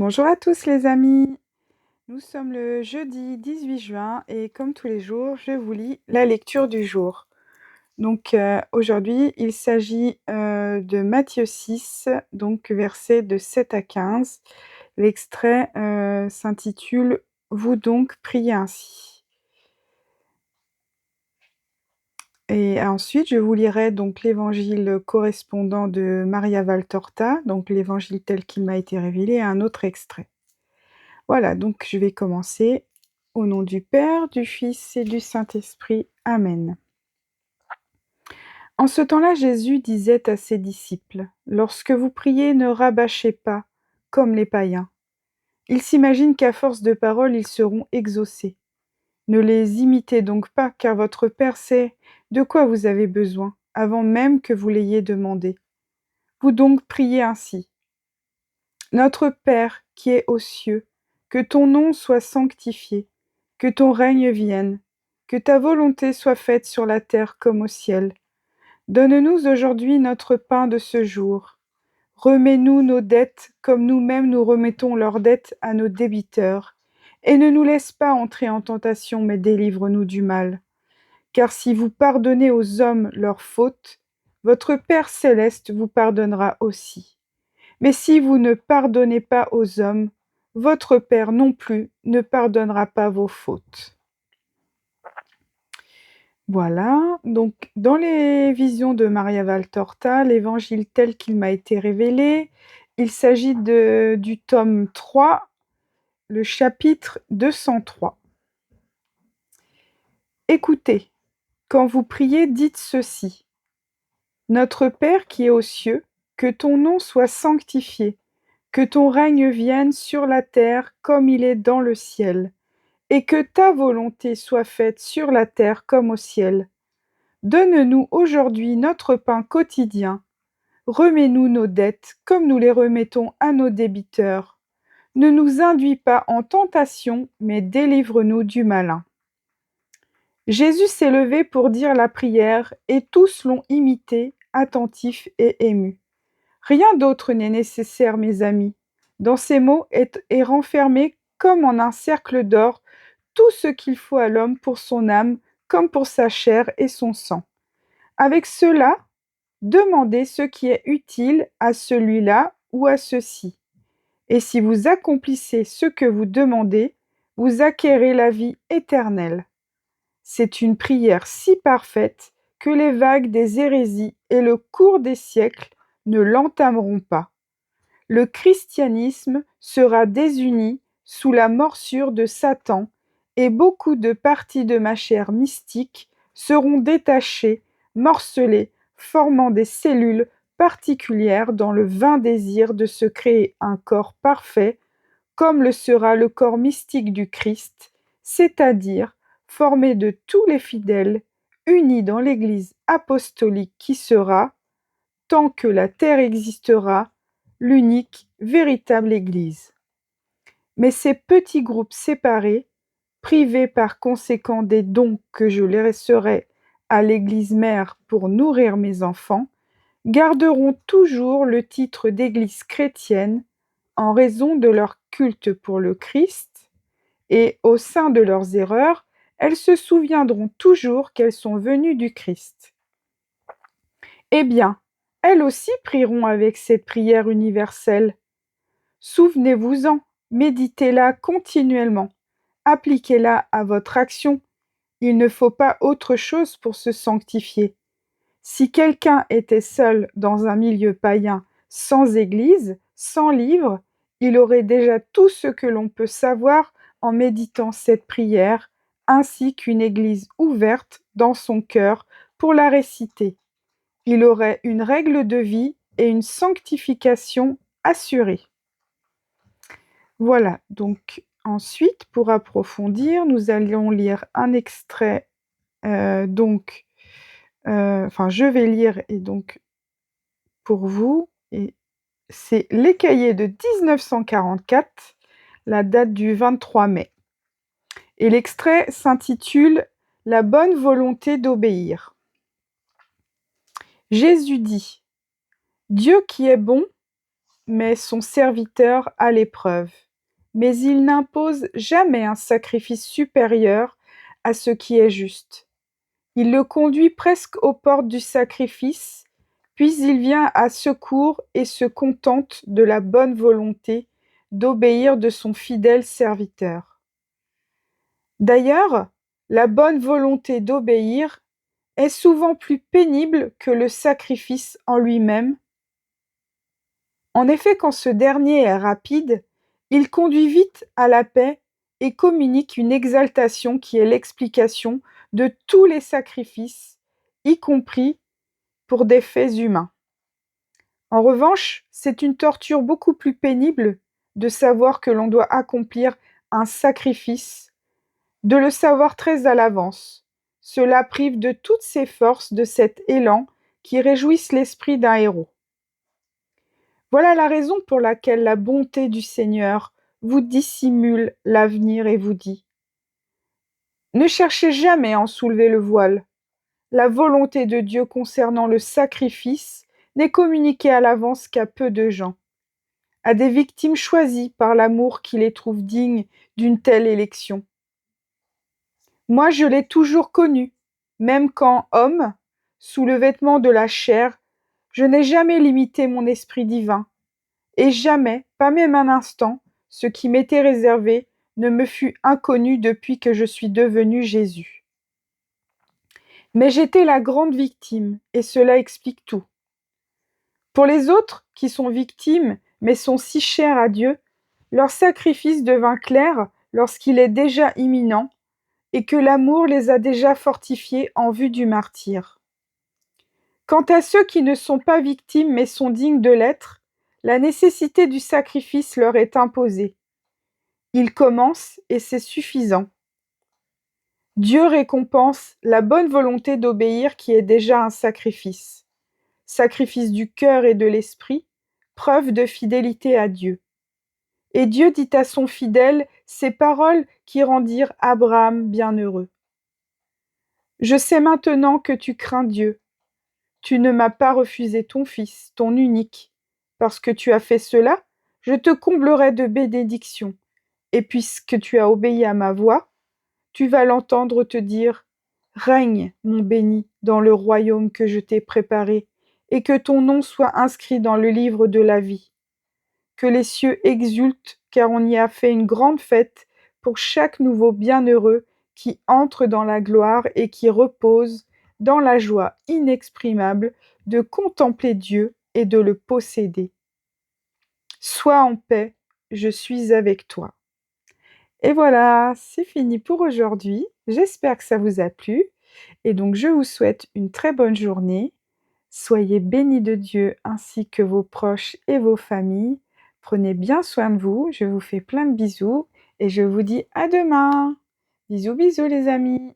Bonjour à tous les amis, nous sommes le jeudi 18 juin et comme tous les jours, je vous lis la lecture du jour. Donc aujourd'hui, il s'agit de Matthieu 6, donc versets de 7 à 15. L'extrait s'intitule Vous donc priez ainsi. Et ensuite, je vous lirai donc l'évangile correspondant de Maria Valtorta, donc l'évangile tel qu'il m'a été révélé, et un autre extrait. Voilà, donc je vais commencer. Au nom du Père, du Fils et du Saint-Esprit. Amen. En ce temps-là, Jésus disait à ses disciples, « Lorsque vous priez, ne rabâchez pas, comme les païens. Ils s'imaginent qu'à force de paroles, ils seront exaucés. Ne les imitez donc pas, car votre Père sait de quoi vous avez besoin, avant même que vous l'ayez demandé. Vous donc priez ainsi. Notre Père qui es aux cieux, que ton nom soit sanctifié, que ton règne vienne, que ta volonté soit faite sur la terre comme au ciel. Donne-nous aujourd'hui notre pain de ce jour. Remets-nous nos dettes comme nous-mêmes nous remettons leurs dettes à nos débiteurs. Et ne nous laisse pas entrer en tentation, mais délivre-nous du mal. Car si vous pardonnez aux hommes leurs fautes, votre Père céleste vous pardonnera aussi. Mais si vous ne pardonnez pas aux hommes, votre Père non plus ne pardonnera pas vos fautes. » Voilà, donc dans les visions de Maria Valtorta, l'évangile tel qu'il m'a été révélé, il s'agit du tome 3, le chapitre 203. Écoutez, quand vous priez, dites ceci. Notre Père qui est aux cieux, que ton nom soit sanctifié, que ton règne vienne sur la terre comme il est dans le ciel, et que ta volonté soit faite sur la terre comme au ciel. Donne-nous aujourd'hui notre pain quotidien. Remets-nous nos dettes comme nous les remettons à nos débiteurs. Ne nous induis pas en tentation, mais délivre-nous du malin. Jésus s'est levé pour dire la prière, et tous l'ont imité, attentifs et émus. Rien d'autre n'est nécessaire, mes amis. Dans ces mots est renfermé, comme en un cercle d'or, tout ce qu'il faut à l'homme pour son âme, comme pour sa chair et son sang. Avec cela, demandez ce qui est utile à celui-là ou à ceux-ci. Et si vous accomplissez ce que vous demandez, vous acquérez la vie éternelle. C'est une prière si parfaite que les vagues des hérésies et le cours des siècles ne l'entameront pas. Le christianisme sera désuni sous la morsure de Satan et beaucoup de parties de ma chair mystique seront détachées, morcelées, formant des cellules particulières dans le vain désir de se créer un corps parfait, comme le sera le corps mystique du Christ, c'est-à-dire formé de tous les fidèles, unis dans l'Église apostolique qui sera, tant que la terre existera, l'unique, véritable Église. Mais ces petits groupes séparés, privés par conséquent des dons que je laisserai à l'Église mère pour nourrir mes enfants, garderont toujours le titre d'Église chrétienne en raison de leur culte pour le Christ, et au sein de leurs erreurs, elles se souviendront toujours qu'elles sont venues du Christ. Eh bien, elles aussi prieront avec cette prière universelle. Souvenez-vous-en, méditez-la continuellement, appliquez-la à votre action. Il ne faut pas autre chose pour se sanctifier. Si quelqu'un était seul dans un milieu païen, sans église, sans livre, il aurait déjà tout ce que l'on peut savoir en méditant cette prière, ainsi qu'une église ouverte dans son cœur pour la réciter. Il aurait une règle de vie et une sanctification assurée. Voilà, donc ensuite, pour approfondir, nous allons lire un extrait, je vais lire et donc pour vous, et c'est Les Cahiers de 1944, la date du 23 mai. Et l'extrait s'intitule La bonne volonté d'obéir. Jésus dit : Dieu qui est bon met son serviteur à l'épreuve, mais il n'impose jamais un sacrifice supérieur à ce qui est juste. Il le conduit presque aux portes du sacrifice, puis il vient à secours et se contente de la bonne volonté d'obéir de son fidèle serviteur. D'ailleurs, la bonne volonté d'obéir est souvent plus pénible que le sacrifice en lui-même. En effet, quand ce dernier est rapide, il conduit vite à la paix et communique une exaltation qui est l'explication de tous les sacrifices, y compris pour des faits humains. En revanche, c'est une torture beaucoup plus pénible de savoir que l'on doit accomplir un sacrifice, de le savoir très à l'avance. Cela prive de toutes ses forces de cet élan qui réjouisse l'esprit d'un héros. Voilà la raison pour laquelle la bonté du Seigneur vous dissimule l'avenir et vous dit: ne cherchez jamais à en soulever le voile. La volonté de Dieu concernant le sacrifice n'est communiquée à l'avance qu'à peu de gens, à des victimes choisies par l'amour qui les trouve dignes d'une telle élection. Moi, je l'ai toujours connu, même quand, homme, sous le vêtement de la chair, je n'ai jamais limité mon esprit divin, et jamais, pas même un instant, ce qui m'était réservé ne me fut inconnu depuis que je suis devenu Jésus. Mais j'étais la grande victime, et cela explique tout. Pour les autres, qui sont victimes, mais sont si chers à Dieu, leur sacrifice devint clair lorsqu'il est déjà imminent, et que l'amour les a déjà fortifiés en vue du martyre. Quant à ceux qui ne sont pas victimes mais sont dignes de l'être, la nécessité du sacrifice leur est imposée. Ils commencent et c'est suffisant. Dieu récompense la bonne volonté d'obéir qui est déjà un sacrifice. Sacrifice du cœur et de l'esprit, preuve de fidélité à Dieu. Et Dieu dit à son fidèle ces paroles qui rendirent Abraham bienheureux. Je sais maintenant que tu crains Dieu. Tu ne m'as pas refusé ton fils, ton unique. Parce que tu as fait cela, je te comblerai de bénédictions. Et puisque tu as obéi à ma voix, tu vas l'entendre te dire: règne, mon béni, dans le royaume que je t'ai préparé, et que ton nom soit inscrit dans le livre de la vie. Que les cieux exultent, car on y a fait une grande fête pour chaque nouveau bienheureux qui entre dans la gloire et qui repose dans la joie inexprimable de contempler Dieu et de le posséder. Sois en paix, je suis avec toi. Et voilà, c'est fini pour aujourd'hui. J'espère que ça vous a plu. Et donc, je vous souhaite une très bonne journée. Soyez bénis de Dieu ainsi que vos proches et vos familles. Prenez bien soin de vous. Je vous fais plein de bisous et je vous dis à demain. Bisous, bisous les amis.